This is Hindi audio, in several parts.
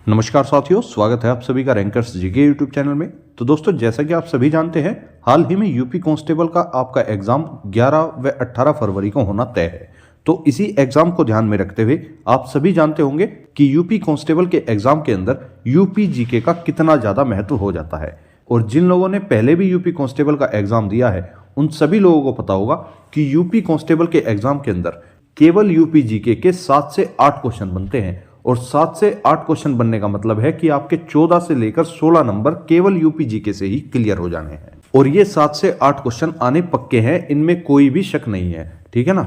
नमस्कार साथियों, स्वागत है आप सभी का रैंकर्स जीके यूट्यूब चैनल में। तो दोस्तों, जैसा कि आप सभी जानते हैं, हाल ही में यूपी कांस्टेबल का आपका एग्जाम 11 व 18 फरवरी को होना तय है। तो इसी एग्जाम को ध्यान में रखते हुए आप सभी जानते होंगे कि यूपी कांस्टेबल के एग्जाम के अंदर यूपी जीके का कितना ज्यादा महत्व हो जाता है। और जिन लोगों ने पहले भी यूपी कांस्टेबल का एग्जाम दिया है, उन सभी लोगों को पता होगा कि यूपी कांस्टेबल के एग्जाम के अंदर केवल यूपी जीके के 7 से 8 क्वेश्चन बनते हैं। और 7 से 8 क्वेश्चन बनने का मतलब है कि आपके 14 से लेकर 16 नंबर केवल यूपी जीके से ही क्लियर हो जाने हैं। और ये 7 से 8 क्वेश्चन आने पक्के हैं, इनमें कोई भी शक नहीं है, ठीक है ना।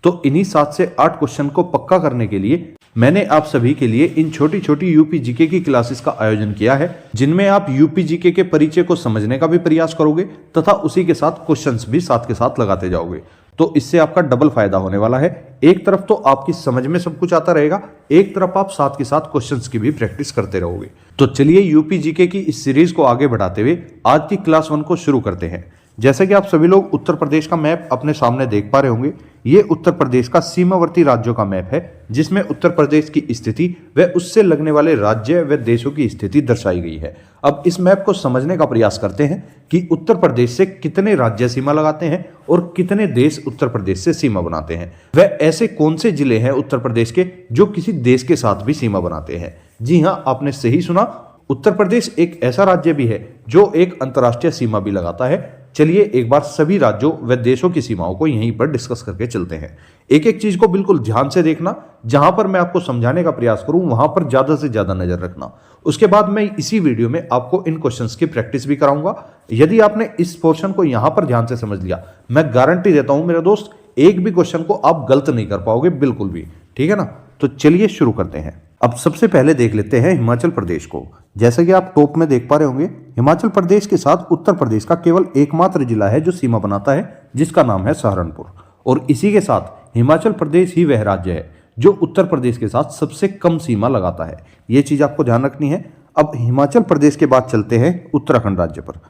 तो इन्हीं 7 से 8 क्वेश्चन को पक्का करने के लिए मैंने आप सभी के लिए इन छोटी छोटी यूपी जीके की क्लासेस का आयोजन किया है, जिनमें आप यूपी जीके के परिचय को समझने का भी प्रयास करोगे तथा उसी के साथ क्वेश्चंस भी साथ के साथ लगाते जाओगे। तो इससे आपका डबल फायदा होने वाला है। एक तरफ तो आपकी समझ में सब कुछ आता रहेगा, एक तरफ आप साथ के साथ क्वेश्चंस की भी प्रैक्टिस करते रहोगे। तो चलिए यूपी जीके की इस सीरीज को आगे बढ़ाते हुए आज की क्लास 1 को शुरू करते हैं। जैसे कि आप सभी लोग उत्तर प्रदेश का मैप अपने सामने देख पा रहे होंगे, ये उत्तर प्रदेश का सीमावर्ती राज्यों का मैप है, जिसमें उत्तर प्रदेश की स्थिति व उससे लगने वाले राज्य व देशों की स्थिति दर्शाई गई है। अब इस मैप को समझने का प्रयास करते हैं कि उत्तर प्रदेश से कितने राज्य सीमा लगाते हैं और कितने देश उत्तर प्रदेश से सीमा बनाते हैं। वह ऐसे कौन से जिले हैं उत्तर प्रदेश के जो किसी देश के साथ भी सीमा बनाते हैं। जी हाँ, आपने सही सुना, उत्तर प्रदेश एक ऐसा राज्य भी है जो एक अंतर्राष्ट्रीय सीमा भी लगाता है। चलिए एक बार सभी राज्यों व देशों की सीमाओं को यहीं पर डिस्कस करके चलते हैं। एक एक चीज को बिल्कुल ध्यान से देखना, जहां पर मैं आपको समझाने का प्रयास करूं वहां पर ज्यादा से ज्यादा नजर रखना। उसके बाद मैं इसी वीडियो में आपको इन क्वेश्चंस की प्रैक्टिस भी कराऊंगा। यदि आपने इस पोर्शन को यहां पर ध्यान से समझ लिया, मैं गारंटी देता हूं मेरे दोस्त, एक भी क्वेश्चन को आप गलत नहीं कर पाओगे, बिल्कुल भी, ठीक है ना। तो चलिए शुरू करते हैं। अब सबसे पहले देख लेते हैं हिमाचल प्रदेश को। जैसे कि आप टॉप में देख पा रहे होंगे, हिमाचल प्रदेश के साथ उत्तर प्रदेश का केवल एकमात्र जिला है जो सीमा बनाता है, जिसका नाम है सहारनपुर। और इसी के साथ हिमाचल प्रदेश ही वह राज्य है जो उत्तर प्रदेश के साथ सबसे कम सीमा लगाता है। यह चीज आपको ध्यान रखनी है। अब हिमाचल प्रदेश के बाद चलते हैं उत्तराखंड राज्य पर।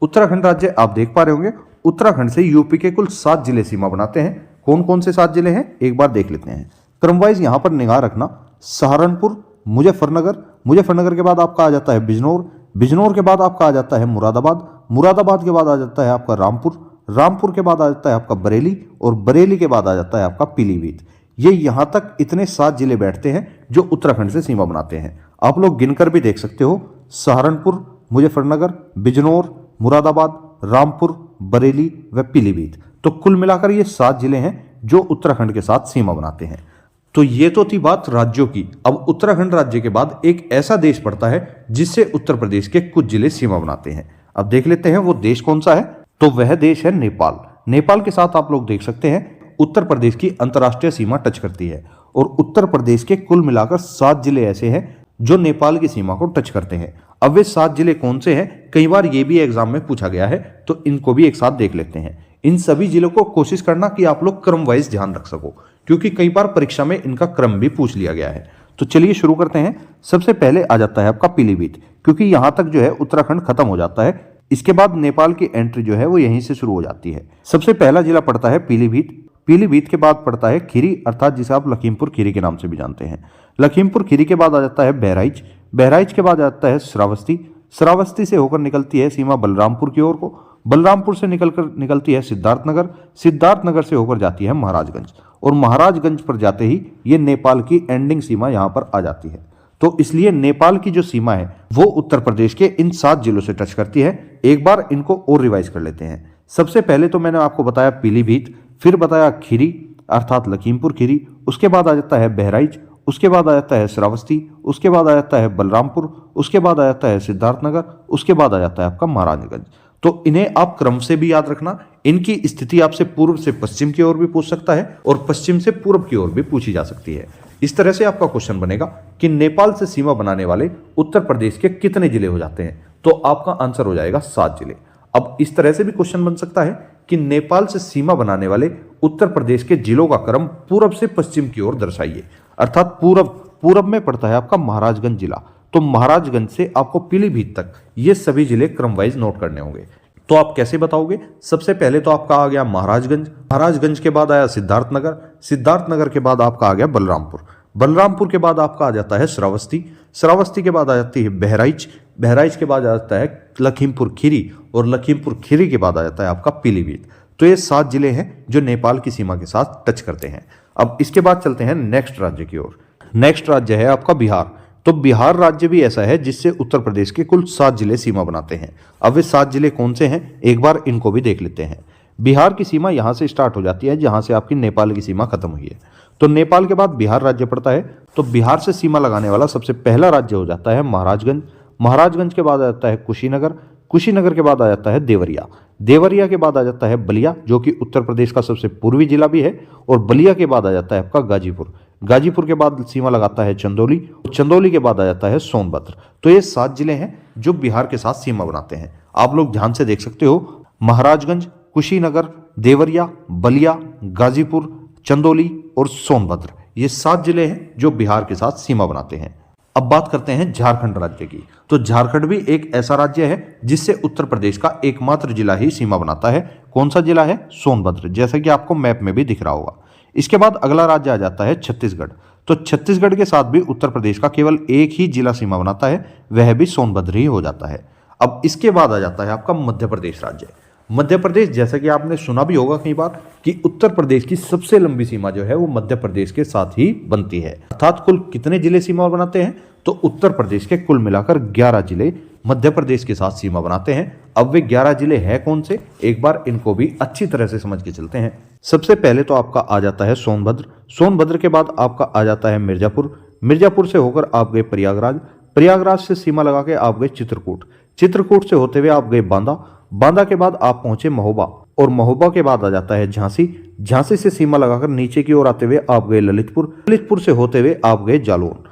उत्तराखंड राज्य आप देख पा रहे होंगे, उत्तराखंड से यूपी के कुल 7 जिले सीमा बनाते हैं। कौन कौन से 7 जिले हैं एक बार देख लेते हैं। क्रमवाइज यहां पर निगाह रखना, सहारनपुर, मुजफ्फरनगर, मुजफ्फरनगर के बाद आपका आ जाता है बिजनौर, बिजनौर के बाद आपका आ जाता है मुरादाबाद, मुरादाबाद के बाद आ जाता है आपका रामपुर, रामपुर के बाद आ जाता है आपका बरेली, और बरेली के बाद आ जाता है आपका पीलीभीत। ये यहां तक इतने 7 जिले बैठते हैं जो उत्तराखंड से सीमा बनाते हैं। आप लोग गिनकर भी देख सकते हो, सहारनपुर, मुजफ्फरनगर, बिजनौर, मुरादाबाद, रामपुर, बरेली व पीलीभीत। तो कुल मिलाकर ये 7 जिले हैं जो उत्तराखंड के साथ सीमा बनाते हैं। तो ये तो थी बात राज्यों की। अब उत्तराखंड राज्य के बाद एक ऐसा देश पड़ता है जिससे उत्तर प्रदेश के कुछ जिले सीमा बनाते हैं। अब देख लेते हैं वो देश कौन सा है। तो वह देश है नेपाल। नेपाल के साथ आप लोग देख सकते हैं उत्तर प्रदेश की अंतर्राष्ट्रीय सीमा टच करती है। और उत्तर प्रदेश के कुल मिलाकर 7 जिले ऐसे हैं जो नेपाल की सीमा को टच करते हैं। अब वे 7 जिले कौन से हैं, कई बार ये भी एग्जाम में पूछा गया है, तो इनको भी एक साथ देख लेते हैं। इन सभी जिलों को कोशिश करना कि आप लोग क्रम वाइज ध्यान रख सको, क्योंकि कई बार परीक्षा में इनका क्रम भी पूछ लिया गया है। तो चलिए शुरू करते हैं। सबसे पहले आ जाता है आपका पीलीभीत, क्योंकि यहां तक जो है उत्तराखंड खत्म हो जाता है। इसके बाद नेपाल की एंट्री जो है वो यहीं से शुरू हो जाती है। सबसे पहला जिला पड़ता है पीलीभीत। पीलीभीत के बाद पड़ता है खीरी, अर्थात जिसे आप लखीमपुर खीरी के नाम से भी जानते हैं। लखीमपुर खीरी के बाद आ जाता है बहराइच, बहराइच के बाद आ जाता है श्रावस्ती, श्रावस्ती से होकर निकलती है सीमा बलरामपुर की ओर को, बलरामपुर से निकलती है सिद्धार्थनगर, सिद्धार्थनगर से होकर जाती है महाराजगंज, और महाराजगंज पर जाते ही ये नेपाल की एंडिंग सीमा यहां पर आ जाती है। तो इसलिए नेपाल की जो सीमा है वो उत्तर प्रदेश के इन 7 जिलों से टच करती है। एक बार इनको और रिवाइज कर लेते हैं। सबसे पहले तो मैंने आपको बताया पीलीभीत, फिर बताया खीरी अर्थात लखीमपुर खीरी, उसके बाद आ जाता है बहराइच, उसके बाद आ जाता है श्रावस्ती, उसके बाद आ जाता है बलरामपुर, उसके बाद आ जाता है सिद्धार्थनगर, उसके बाद आ जाता है आपका महाराजगंज। तो इन्हें आप क्रम से भी याद रखना। इनकी स्थिति आपसे पूर्व से पश्चिम की ओर भी पूछ सकता है और पश्चिम से पूर्व की ओर भी पूछी जा सकती है। इस तरह से आपका क्वेश्चन बनेगा कि नेपाल से सीमा बनाने वाले उत्तर प्रदेश के कितने जिले हो जाते हैं, तो आपका आंसर हो जाएगा 7 जिले। अब इस तरह से भी क्वेश्चन बन सकता है कि नेपाल से सीमा बनाने वाले उत्तर प्रदेश के जिलों का क्रम पूर्व से पश्चिम की ओर दर्शाइए, अर्थात पूर्व में पड़ता है आपका महाराजगंज जिला। तो महाराजगंज से आपको पीलीभीत तक ये सभी जिले क्रम वाइज नोट करने होंगे। तो आप कैसे बताओगे? सबसे पहले तो आपका आ गया महाराजगंज, महाराजगंज के बाद आया सिद्धार्थनगर, सिद्धार्थनगर के बाद आपका आ गया बलरामपुर, बलरामपुर के बाद आपका आ जाता है श्रावस्ती, श्रावस्ती के बाद आ जाती है बहराइच, बहराइच के बाद आ जाता है लखीमपुर खीरी और लखीमपुर खीरी के बाद आ जाता है आपका पीलीभीत। तो ये 7 जिले हैं जो नेपाल की सीमा के साथ टच करते हैं। अब इसके बाद चलते हैं नेक्स्ट राज्य की ओर। नेक्स्ट राज्य है आपका बिहार। तो बिहार राज्य भी ऐसा है जिससे उत्तर प्रदेश के कुल 7 जिले सीमा बनाते हैं। अब वे 7 जिले कौन से हैं, एक बार इनको भी देख लेते हैं। बिहार की सीमा यहां से स्टार्ट हो जाती है जहां से आपकी नेपाल की सीमा खत्म हुई है। तो नेपाल के बाद बिहार राज्य पड़ता है। तो बिहार से सीमा लगाने वाला सबसे पहला राज्य हो जाता है महाराजगंज, महाराजगंज के बाद आ जाता है कुशीनगर, कुशीनगर के बाद आ जाता है देवरिया, देवरिया के बाद आ जाता है बलिया जो कि उत्तर प्रदेश का सबसे पूर्वी जिला भी है, और बलिया के बाद आ जाता है आपका गाजीपुर, गाजीपुर के बाद सीमा लगाता है चंदौली, चंदौली के बाद आ जाता है सोनभद्र। तो ये 7 जिले हैं जो बिहार के साथ सीमा बनाते हैं। आप लोग ध्यान से देख सकते हो, महाराजगंज, कुशीनगर, देवरिया, बलिया, गाजीपुर, चंदौली और सोनभद्र, ये 7 जिले हैं जो बिहार के साथ सीमा बनाते हैं। अब बात करते हैं झारखंड राज्य की। तो झारखंड भी एक ऐसा राज्य है जिससे उत्तर प्रदेश का एकमात्र जिला ही सीमा बनाता है। कौन सा जिला है, सोनभद्र, जैसा कि आपको मैप में भी दिख रहा होगा। इसके बाद अगला राज्य आ जाता है छत्तीसगढ़। तो छत्तीसगढ़ के साथ भी उत्तर प्रदेश का केवल एक ही जिला सीमा बनाता है, वह भी सोनभद्र ही हो जाता है। अब इसके बाद आ जाता है आपका मध्य प्रदेश राज्य। मध्य प्रदेश, जैसा कि आपने सुना भी होगा कई बार कि उत्तर प्रदेश की सबसे लंबी सीमा जो है वो मध्य प्रदेश के साथ ही बनती है। अर्थात कुल कितने जिले सीमा बनाते हैं, तो उत्तर प्रदेश के कुल मिलाकर 11 जिले मध्य प्रदेश के साथ सीमा बनाते हैं। अब वे 11 जिले हैं कौन से, एक बार इनको भी अच्छी तरह से समझ के चलते हैं। सबसे पहले तो आपका आ जाता है सोनभद्र, सोनभद्र के बाद आपका आ जाता है मिर्जापुर, मिर्जापुर से होकर आप गए प्रयागराज, प्रयागराज से सीमा लगा के आप गए चित्रकूट, चित्रकूट से होते हुए आप गए बांदा, बांदा के बाद आप पहुंचे महोबा, और महोबा के बाद आ जाता है झांसी, झांसी से सीमा लगाकर नीचे की ओर आते हुए आप गए ललितपुर, ललितपुर से होते हुए आप गए जालौन,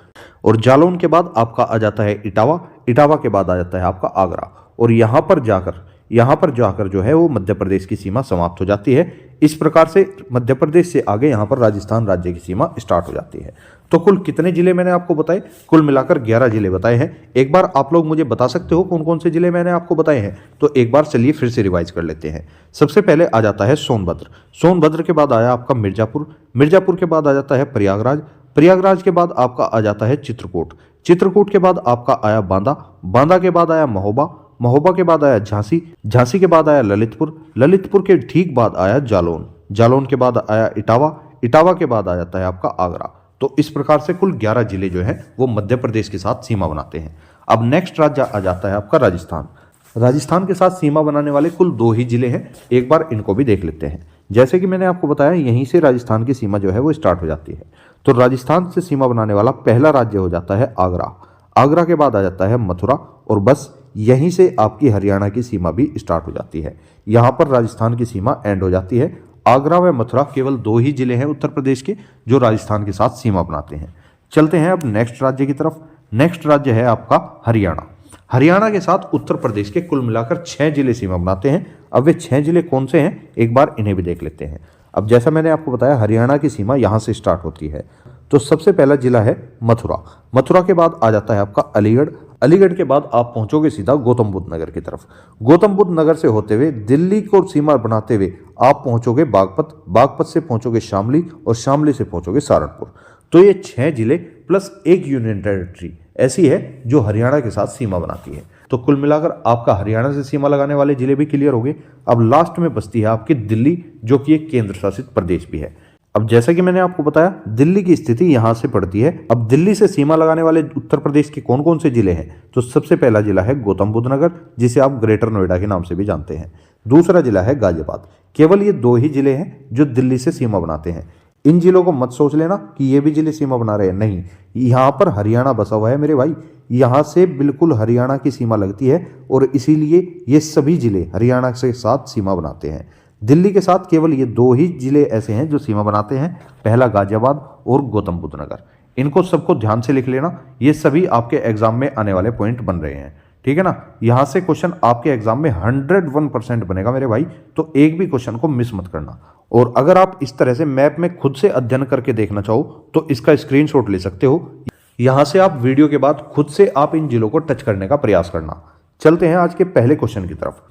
और जालौन के बाद आपका आ जाता है इटावा, इटावा के बाद आ जाता है आपका आगरा, और यहां पर जाकर जो है वो मध्य प्रदेश की सीमा समाप्त हो जाती है। इस प्रकार से मध्य प्रदेश से आगे यहां पर राजस्थान राज्य की सीमा स्टार्ट हो जाती है। तो कुल कितने जिले मैंने आपको बताए, कुल मिलाकर 11 जिले बताए हैं। एक बार आप लोग मुझे बता सकते हो कौन कौन से जिले मैंने आपको बताए हैं, तो एक बार चलिए फिर से रिवाइज कर लेते हैं। सबसे पहले आ जाता है सोनभद्र, सोनभद्र के बाद आया आपका मिर्जापुर, मिर्जापुर के बाद आ जाता है प्रयागराज, प्रयागराज के बाद आपका आ जाता है चित्रकूट, चित्रकूट के बाद आपका आया बांदा, बांदा के बाद आया महोबा, महोबा के बाद आया झांसी, झांसी के बाद आया ललितपुर, ललितपुर के ठीक बाद आया जालौन, जालौन के बाद आया इटावा, इटावा के बाद आ जाता है आपका आगरा। तो इस प्रकार से कुल 11 जिले जो हैं वो मध्य प्रदेश के साथ सीमा बनाते हैं। अब नेक्स्ट राज्य आ जाता है आपका राजस्थान। राजस्थान के साथ सीमा बनाने वाले कुल 2 ही जिले हैं, एक बार इनको भी देख लेते हैं। जैसे कि मैंने आपको बताया यहीं से राजस्थान की सीमा जो है वो स्टार्ट हो जाती है। तो राजस्थान से सीमा बनाने वाला पहला राज्य हो जाता है आगरा, आगरा के बाद आ जाता है मथुरा, और बस यहीं से आपकी हरियाणा की सीमा भी स्टार्ट हो जाती है। यहाँ पर राजस्थान की सीमा एंड हो जाती है। आगरा व मथुरा केवल 2 ही जिले हैं उत्तर प्रदेश के जो राजस्थान के साथ सीमा बनाते हैं। चलते हैं अब नेक्स्ट राज्य की तरफ। नेक्स्ट राज्य है आपका हरियाणा। हरियाणा के साथ उत्तर प्रदेश के कुल मिलाकर 6 जिले सीमा बनाते हैं। अब वे 6 जिले कौन से हैं, एक बार इन्हें भी देख लेते हैं। अब जैसा मैंने आपको बताया हरियाणा की सीमा यहाँ से स्टार्ट होती है। तो सबसे पहला जिला है मथुरा, मथुरा के बाद आ जाता है आपका अलीगढ़, अलीगढ़ के बाद आप पहुंचोगे सीधा गौतम बुद्ध नगर की तरफ, गौतम बुद्ध नगर से होते हुए दिल्ली को सीमा बनाते हुए आप पहुंचोगे बागपत, बागपत से पहुंचोगे शामली, और शामली से पहुंचोगे सहारनपुर। तो ये 6 जिले प्लस एक यूनियन टेरिटरी ऐसी है जो हरियाणा के साथ सीमा बनाती है। तो कुल मिलाकर आपका हरियाणा से सीमा लगाने वाले जिले भी क्लियर हो गए। अब लास्ट में बचती है आपकी दिल्ली, जो कि एक केंद्र शासित प्रदेश भी है। अब जैसा कि मैंने आपको बताया दिल्ली की स्थिति यहां से पड़ती है। अब दिल्ली से सीमा लगाने वाले उत्तर प्रदेश के कौन कौन से जिले हैं, तो सबसे पहला जिला है गौतम बुद्ध नगर, जिसे आप ग्रेटर नोएडा के नाम से भी जानते हैं। दूसरा जिला है गाजियाबाद। केवल ये 2 ही जिले हैं जो दिल्ली से सीमा बनाते हैं। इन जिलों को मत सोच लेना कि ये भी जिले सीमा बना रहे हैं, नहीं, यहाँ पर हरियाणा बसा हुआ है मेरे भाई, यहाँ से बिल्कुल हरियाणा की सीमा लगती है, और इसीलिए ये सभी जिले हरियाणा के साथ सीमा बनाते हैं। दिल्ली के साथ केवल ये 2 ही जिले ऐसे हैं जो सीमा बनाते हैं, पहला गाजियाबाद और गौतम बुद्ध नगर। इनको सबको ध्यान से लिख लेना, ये सभी आपके एग्जाम में आने वाले पॉइंट बन रहे हैं, ठीक है ना। यहाँ से क्वेश्चन आपके एग्जाम में 101% बनेगा मेरे भाई, तो एक भी क्वेश्चन को मिस मत करना। और अगर आप इस तरह से मैप में खुद से अध्ययन करके देखना चाहो तो इसका स्क्रीनशॉट ले सकते हो। यहाँ से आप वीडियो के बाद खुद से आप इन जिलों को टच करने का प्रयास करना। चलते हैं आज के पहले क्वेश्चन की तरफ।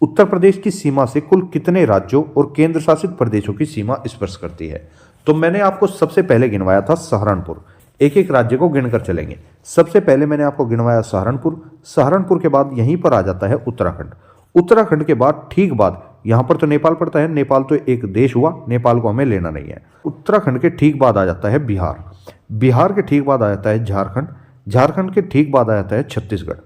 उत्तर प्रदेश की सीमा से कुल कितने राज्यों और केंद्र शासित प्रदेशों की सीमा स्पर्श करती है, तो मैंने आपको सबसे पहले गिनवाया था सहारनपुर। एक एक राज्य को गिनकर चलेंगे। सबसे पहले मैंने आपको गिनवाया सहारनपुर। सहारनपुर के बाद यहीं पर आ जाता है उत्तराखंड। उत्तराखंड के बाद ठीक बाद यहां पर तो नेपाल पड़ता है। नेपाल तो एक देश हुआ, नेपाल को हमें लेना नहीं है। उत्तराखंड के ठीक बाद आ जाता है बिहार। बिहार के ठीक बाद आ जाता है झारखंड। झारखंड के ठीक बाद आ जाता है छत्तीसगढ़।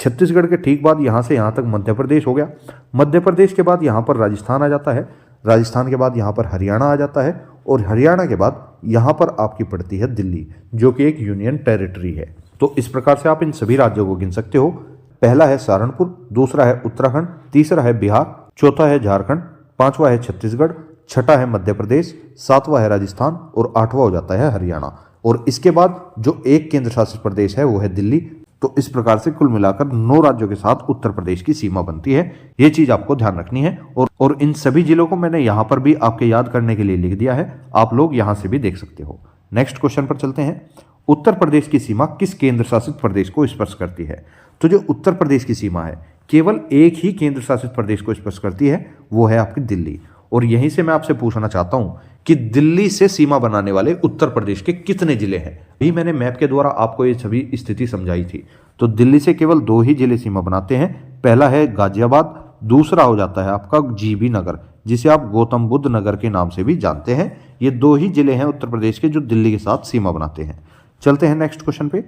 छत्तीसगढ़ के ठीक बाद यहां से यहां तक मध्य प्रदेश हो गया। मध्य प्रदेश के बाद यहां पर राजस्थान आ जाता है। राजस्थान के बाद यहां पर हरियाणा आ जाता है और हरियाणा के बाद यहां पर आपकी पड़ती है दिल्ली, जो कि एक यूनियन टेरिटरी है। तो इस प्रकार से आप इन सभी राज्यों को गिन सकते हो। पहला है सहारनपुर, दूसरा है उत्तराखंड, तीसरा है बिहार, चौथा है झारखंड, पांचवा है छत्तीसगढ़, छठा है मध्य प्रदेश, सातवां है राजस्थान और आठवां हो जाता है हरियाणा। और इसके बाद जो एक केंद्र शासित प्रदेश है वो है दिल्ली। तो इस प्रकार से कुल मिलाकर 9 राज्यों के साथ उत्तर प्रदेश की सीमा बनती है। ये चीज आपको ध्यान रखनी है। और इन सभी जिलों को मैंने यहां पर भी आपके याद करने के लिए लिख दिया है, आप लोग यहां से भी देख सकते हो। नेक्स्ट क्वेश्चन पर चलते हैं। उत्तर प्रदेश की सीमा किस केंद्र शासित प्रदेश को स्पर्श करती है? तो जो उत्तर प्रदेश की सीमा है केवल एक ही केंद्र शासित प्रदेश को स्पर्श करती है, वो है आपकी दिल्ली। और यहीं से मैं आपसे पूछना चाहता हूं कि दिल्ली से सीमा बनाने वाले उत्तर प्रदेश के कितने जिले हैं? यही मैंने मैप के द्वारा आपको ये सभी स्थिति समझाई थी। तो दिल्ली से केवल 2 ही जिले सीमा बनाते हैं। पहला है गाजियाबाद, दूसरा हो जाता है आपका जीबी नगर, जिसे आप गौतम बुद्ध नगर के नाम से भी जानते हैं। ये 2 ही जिले हैं उत्तर प्रदेश के जो दिल्ली के साथ सीमा बनाते हैं। चलते हैं नेक्स्ट क्वेश्चन पे।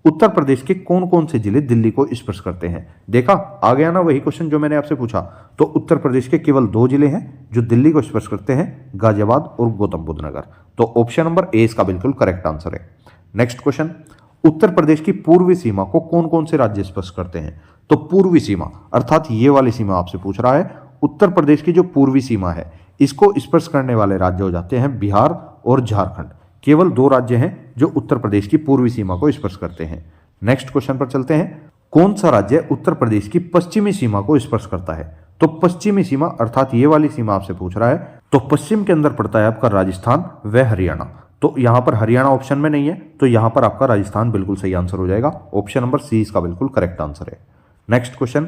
उत्तर प्रदेश के कौन कौन से जिले दिल्ली को स्पर्श करते हैं? देखा, आ गया ना वही क्वेश्चन जो मैंने आपसे पूछा। तो उत्तर प्रदेश के केवल 2 जिले हैं जो दिल्ली को स्पर्श करते हैं, गाजियाबाद और गौतम बुद्ध नगर। तो ऑप्शन नंबर ए इसका बिल्कुल करेक्ट आंसर है। नेक्स्ट क्वेश्चन, उत्तर प्रदेश की पूर्वी सीमा को कौन कौन से राज्य स्पर्श करते हैं? तो पूर्वी सीमा अर्थात ये वाली सीमा आपसे पूछ रहा है। उत्तर प्रदेश की जो पूर्वी सीमा है इसको स्पर्श करने वाले राज्य हो जाते हैं बिहार और झारखंड। केवल 2 राज्य हैं जो उत्तर प्रदेश की पूर्वी सीमा को स्पर्श करते हैं। नेक्स्ट क्वेश्चन पर चलते हैं। कौन सा राज्य उत्तर प्रदेश की पश्चिमी सीमा को स्पर्श करता है? तो पश्चिमी सीमा अर्थात ये वाली सीमा आपसे पूछ रहा है। तो पश्चिम के अंदर पड़ता है आपका राजस्थान व हरियाणा। तो यहां पर हरियाणा ऑप्शन में नहीं है, तो यहां पर आपका राजस्थान बिल्कुल सही आंसर हो जाएगा। ऑप्शन नंबर सी इसका बिल्कुल करेक्ट आंसर है। नेक्स्ट क्वेश्चन,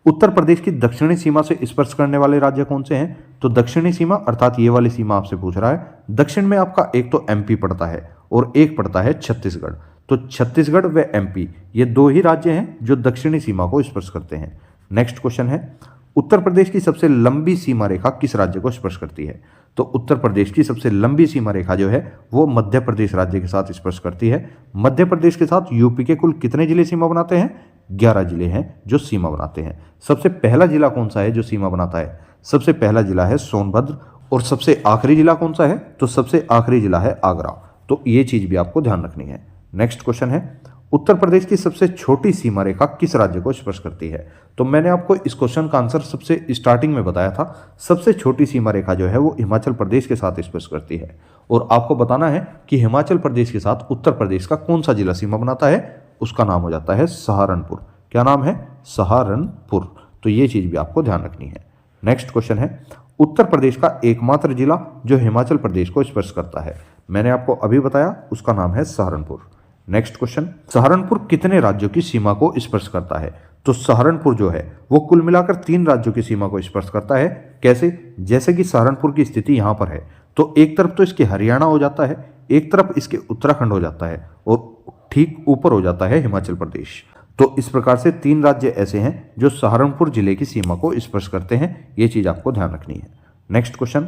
उत्तर प्रदेश की दक्षिणी सीमा से स्पर्श करने वाले राज्य कौन से हैं? तो दक्षिणी सीमा अर्थात ये वाली सीमा आपसे पूछ रहा है। दक्षिण में आपका एक तो एमपी पड़ता है और एक पड़ता है छत्तीसगढ़। तो छत्तीसगढ़ व एमपी ये 2 ही राज्य हैं जो दक्षिणी सीमा को स्पर्श करते हैं। नेक्स्ट क्वेश्चन है, उत्तर प्रदेश की सबसे लंबी सीमा रेखा किस राज्य को स्पर्श करती है? तो उत्तर प्रदेश की सबसे लंबी सीमा रेखा जो है वो मध्य प्रदेश राज्य के साथ स्पर्श करती है। मध्य प्रदेश के साथ यूपी के कुल कितने जिले सीमा बनाते हैं? 11 जिले हैं जो सीमा बनाते हैं। सबसे पहला जिला कौन सा है जो सीमा बनाता है? सबसे पहला जिला है सोनभद्र। और सबसे आखिरी जिला कौन सा है? तो सबसे आखिरी जिला है आगरा। तो ये चीज भी आपको ध्यान रखनी है। नेक्स्ट क्वेश्चन है, उत्तर प्रदेश की सबसे छोटी सीमा रेखा किस राज्य को स्पर्श करती है? तो मैंने आपको इस क्वेश्चन का आंसर सबसे स्टार्टिंग में बताया था। सबसे छोटी सीमा रेखा जो है वो हिमाचल प्रदेश के साथ स्पर्श करती है। और आपको बताना है कि हिमाचल प्रदेश के साथ उत्तर प्रदेश का कौन सा जिला सीमा बनाता है? उसका नाम हो जाता है सहारनपुर। क्या नाम है? सहारनपुर। तो ये चीज भी आपको ध्यान रखनी है। नेक्स्ट क्वेश्चन है, उत्तर प्रदेश का एकमात्र जिला जो हिमाचल प्रदेश को स्पर्श करता है। मैंने आपको अभी बताया, उसका नाम है सहारनपुर। नेक्स्ट क्वेश्चन, सहारनपुर कितने राज्यों की सीमा को स्पर्श करता है? तो सहारनपुर जो है वो कुल मिलाकर 3 राज्यों की सीमा को स्पर्श करता है। कैसे? जैसे कि सहारनपुर की स्थिति यहां पर है तो एक तरफ तो इसके हरियाणा हो जाता है, एक तरफ इसके उत्तराखंड हो जाता है और ठीक ऊपर हो जाता है हिमाचल प्रदेश। तो इस प्रकार से 3 राज्य ऐसे हैं जो सहारनपुर जिले की सीमा को स्पर्श करते हैं। ये चीज आपको ध्यान रखनी है। नेक्स्ट क्वेश्चन,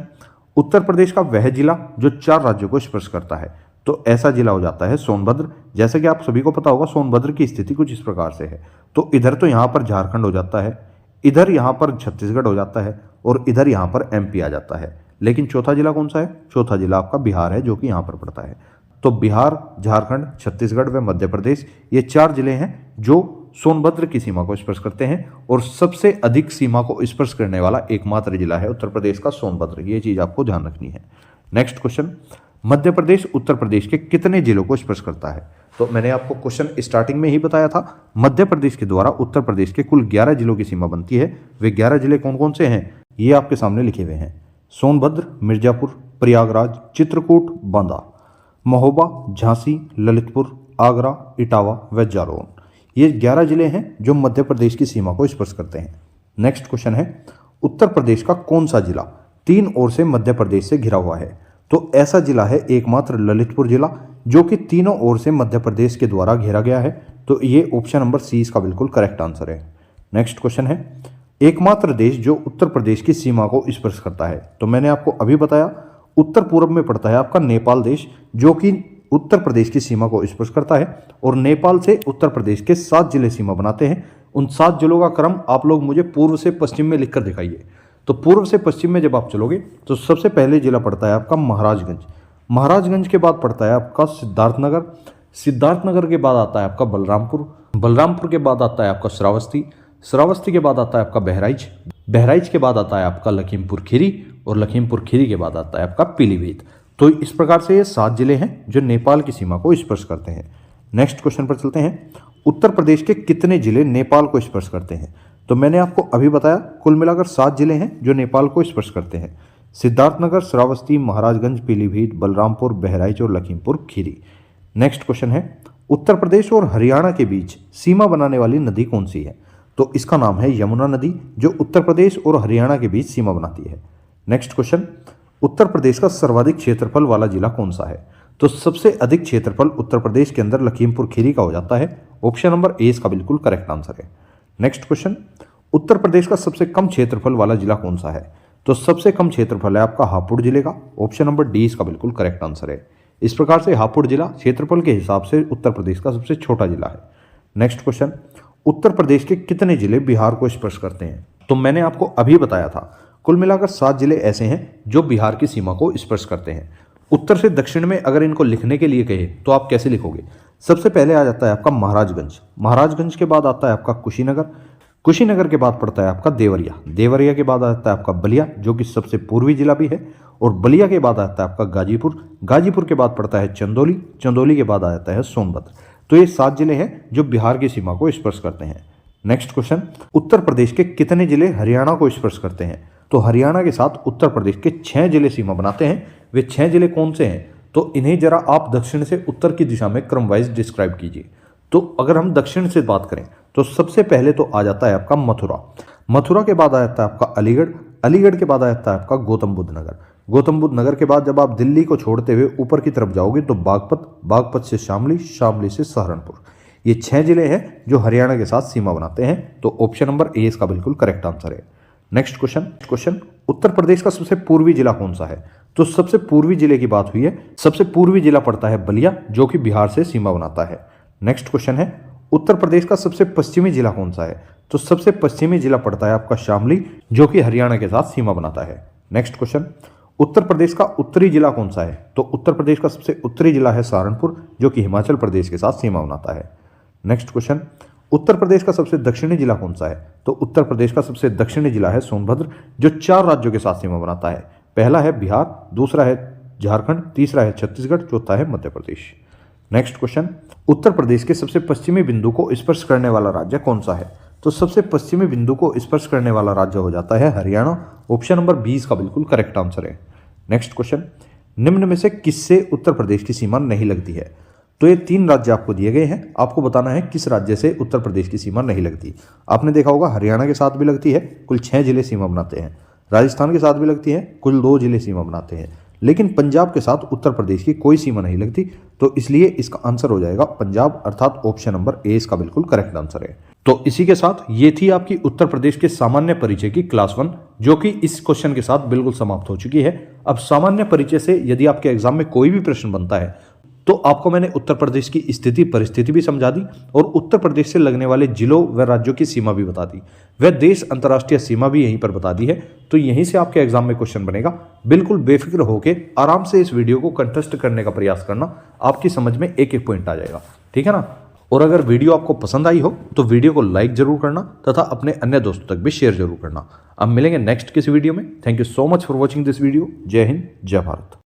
उत्तर प्रदेश का वह जिला जो 4 राज्यों को स्पर्श करता है। तो ऐसा जिला हो जाता है सोनभद्र। जैसे कि आप सभी को पता होगा सोनभद्र की स्थिति कुछ इस प्रकार से है। तो इधर तो यहां पर झारखंड हो जाता है, इधर यहां पर छत्तीसगढ़ हो जाता है और इधर यहां पर एमपी आ जाता है। लेकिन चौथा जिला कौन सा है? चौथा जिला आपका बिहार है जो कि यहां पर पड़ता है। तो बिहार, झारखंड, छत्तीसगढ़ व मध्य प्रदेश ये 4 जिले हैं जो सोनभद्र की सीमा को स्पर्श करते हैं। और सबसे अधिक सीमा को स्पर्श करने वाला एकमात्र जिला है उत्तर प्रदेश का सोनभद्र। ये चीज आपको ध्यान रखनी है। नेक्स्ट क्वेश्चन, मध्य प्रदेश उत्तर प्रदेश के कितने जिलों को स्पर्श करता है? तो मैंने आपको क्वेश्चन स्टार्टिंग में ही बताया था। मध्य प्रदेश के द्वारा उत्तर प्रदेश के कुल 11 जिलों की सीमा बनती है। वे 11 जिले कौन कौन से हैं ये आपके सामने लिखे हुए हैं। सोनभद्र, मिर्जापुर, प्रयागराज, चित्रकूट, बांदा, महोबा, झांसी, ललितपुर, आगरा, इटावा व जालौन। ये 11 जिले हैं जो मध्य प्रदेश की सीमा को स्पर्श करते हैं। नेक्स्ट क्वेश्चन है, उत्तर प्रदेश का कौन सा जिला 3 ओर से मध्य प्रदेश से घिरा हुआ है? तो ऐसा जिला है एकमात्र ललितपुर जिला, जो कि तीनों ओर से मध्य प्रदेश के द्वारा घेरा गया है। तो ये ऑप्शन नंबर सी इसका बिल्कुल करेक्ट आंसर है। नेक्स्ट क्वेश्चन है, एकमात्र देश जो उत्तर प्रदेश की सीमा को स्पर्श करता है। तो मैंने आपको अभी बताया उत्तर पूर्व में पड़ता है आपका नेपाल देश, जो कि उत्तर प्रदेश की सीमा को स्पर्श करता है, और नेपाल से उत्तर प्रदेश के 7 जिले सीमा बनाते हैं। उन 7 जिलों का क्रम आप लोग मुझे पूर्व से पश्चिम में लिखकर दिखाइए। तो पूर्व से पश्चिम में जब आप चलोगे तो सबसे पहले जिला पड़ता है आपका महाराजगंज, महाराजगंज के बाद पड़ता है आपका सिद्धार्थनगर, सिद्धार्थनगर के बाद आता है आपका बलरामपुर, बलरामपुर के बाद आता है आपका श्रावस्ती, श्रावस्ती के बाद आता है आपका बहराइच, बहराइच के बाद आता है आपका लखीमपुर खीरी, और लखीमपुर खीरी के बाद आता है आपका पीलीभीत। तो इस प्रकार से ये 7 जिले हैं जो नेपाल की सीमा को स्पर्श करते हैं। नेक्स्ट क्वेश्चन पर चलते हैं, उत्तर प्रदेश के कितने जिले नेपाल को स्पर्श करते हैं। तो मैंने आपको अभी बताया कुल मिलाकर 7 जिले हैं जो नेपाल को स्पर्श करते हैं, सिद्धार्थनगर, श्रावस्ती, महाराजगंज, पीलीभीत, बलरामपुर, बहराइच और लखीमपुर खीरी। नेक्स्ट क्वेश्चन है, उत्तर प्रदेश और हरियाणा के बीच सीमा बनाने वाली नदी कौन सी है। तो इसका नाम है यमुना नदी, जो उत्तर प्रदेश और हरियाणा के बीच सीमा बनाती है। नेक्स्ट क्वेश्चन, उत्तर प्रदेश का सर्वाधिक क्षेत्रफल वाला जिला कौन सा है। तो सबसे अधिक क्षेत्रफल उत्तर प्रदेश के अंदर लखीमपुर खीरी का हो जाता है। ऑप्शन नंबर ए इसका बिल्कुल करेक्ट आंसर है। नेक्स्ट क्वेश्चन, उत्तर प्रदेश का सबसे कम क्षेत्रफल वाला जिला कौन सा है। तो सबसे कम क्षेत्रफल है आपका हापुड़ जिले का। ऑप्शन नंबर डी इसका बिल्कुल करेक्ट आंसर है। इस प्रकार से हापुड़ जिला क्षेत्रफल के हिसाब से उत्तर प्रदेश का सबसे छोटा जिला है। नेक्स्ट क्वेश्चन, उत्तर प्रदेश के कितने जिले बिहार को स्पर्श करते हैं। तो मैंने आपको अभी बताया था कुल मिलाकर 7 जिले ऐसे हैं जो बिहार की सीमा को स्पर्श करते हैं। उत्तर से दक्षिण में अगर इनको लिखने के लिए कहे तो आप कैसे लिखोगे। सबसे पहले आ जाता है आपका महाराजगंज, महाराजगंज के बाद आता है आपका कुशीनगर, कुशीनगर के बाद पड़ता है आपका देवरिया, देवरिया के बाद आता है आपका बलिया, जो कि सबसे पूर्वी जिला भी है, और बलिया के बाद आता है आपका गाजीपुर, गाजीपुर के बाद पड़ता है चंदौली, चंदौली के बाद आ जाता है सोनभद्र। तो ये 7 जिले हैं जो बिहार की सीमा को स्पर्श करते हैं। नेक्स्ट क्वेश्चन, उत्तर प्रदेश के कितने जिले हरियाणा को स्पर्श करते हैं। तो हरियाणा के साथ उत्तर प्रदेश के 6 जिले सीमा बनाते हैं। वे 6 जिले कौन से हैं, तो इन्हें जरा आप दक्षिण से उत्तर की दिशा में क्रम वाइज डिस्क्राइब कीजिए। तो अगर हम दक्षिण से बात करें तो सबसे पहले तो आ जाता है आपका मथुरा, मथुरा के बाद आ जाता है आपका अलीगढ़, अलीगढ़ के बाद आ जाता है आपका गौतम बुद्ध नगर, गौतम बुद्ध नगर के बाद जब आप दिल्ली को छोड़ते हुए ऊपर की तरफ जाओगे तो बागपत, बागपत से शामली, शामली से सहारनपुर। ये 6 जिले हैं जो हरियाणा के साथ सीमा बनाते हैं। तो ऑप्शन नंबर ए इसका बिल्कुल करेक्ट आंसर है। नेक्स्ट क्वेश्चन, उत्तर प्रदेश का सबसे पूर्वी जिला कौन सा है। तो सबसे पूर्वी जिले की बात हुई है, सबसे पूर्वी जिला पड़ता है बलिया, जो कि बिहार से सीमा बनाता है। नेक्स्ट क्वेश्चन है, उत्तर प्रदेश का सबसे पश्चिमी जिला कौन सा है। तो सबसे पश्चिमी जिला पड़ता है आपका शामली, जो कि हरियाणा के साथ सीमा बनाता है। नेक्स्ट क्वेश्चन, उत्तर प्रदेश का उत्तरी जिला कौन सा है। तो उत्तर प्रदेश का सबसे उत्तरी जिला है सहारनपुर, जो कि हिमाचल प्रदेश के साथ सीमा बनाता है। नेक्स्ट क्वेश्चन, उत्तर प्रदेश का सबसे दक्षिणी जिला कौन सा है। तो उत्तर प्रदेश का सबसे दक्षिणी जिला है सोनभद्र, जो 4 राज्यों के साथ सीमा बनाता है। पहला है बिहार, दूसरा है झारखंड, तीसरा है छत्तीसगढ़, चौथा है मध्य प्रदेश। नेक्स्ट क्वेश्चन, उत्तर प्रदेश के सबसे पश्चिमी बिंदु को स्पर्श करने वाला राज्य कौन सा है। तो सबसे पश्चिमी बिंदु को स्पर्श करने वाला राज्य हो जाता है हरियाणा। ऑप्शन नंबर 20 का बिल्कुल करेक्ट आंसर है। नेक्स्ट क्वेश्चन, निम्न में से किससे उत्तर प्रदेश की सीमा नहीं लगती है। तो ये 3 राज्य आपको दिए गए हैं, आपको बताना है किस राज्य से उत्तर प्रदेश की सीमा नहीं लगती। आपने देखा होगा हरियाणा के साथ भी लगती है, कुल 6 जिले सीमा बनाते हैं। राजस्थान के साथ भी लगती है, कुल 2 जिले सीमा बनाते हैं। लेकिन पंजाब के साथ उत्तर प्रदेश की कोई सीमा नहीं लगती, तो इसलिए इसका आंसर हो जाएगा पंजाब, अर्थात ऑप्शन नंबर ए इसका बिल्कुल करेक्ट आंसर है। तो इसी के साथ ये थी आपकी उत्तर प्रदेश के सामान्य परिचय की क्लास 1, जो कि इस क्वेश्चन के साथ बिल्कुल समाप्त हो चुकी है। अब सामान्य परिचय से यदि आपके एग्जाम में कोई भी प्रश्न बनता है तो आपको मैंने उत्तर प्रदेश की स्थिति परिस्थिति भी समझा दी, और उत्तर प्रदेश से लगने वाले जिलों व राज्यों की सीमा भी बता दी, वह देश अंतर्राष्ट्रीय सीमा भी यहीं पर बता दी है। तो यहीं से आपके एग्जाम में क्वेश्चन बनेगा। बिल्कुल बेफिक्र होकर आराम से इस वीडियो को कंटेस्ट करने का प्रयास करना, आपकी समझ में एक एक पॉइंट आ जाएगा, ठीक है ना। और अगर वीडियो आपको पसंद आई हो तो वीडियो को लाइक जरूर करना तथा अपने अन्य दोस्तों तक भी शेयर जरूर करना। अब मिलेंगे नेक्स्ट किसी वीडियो में। Thank you so much for watching this video. जय हिंद, जय भारत।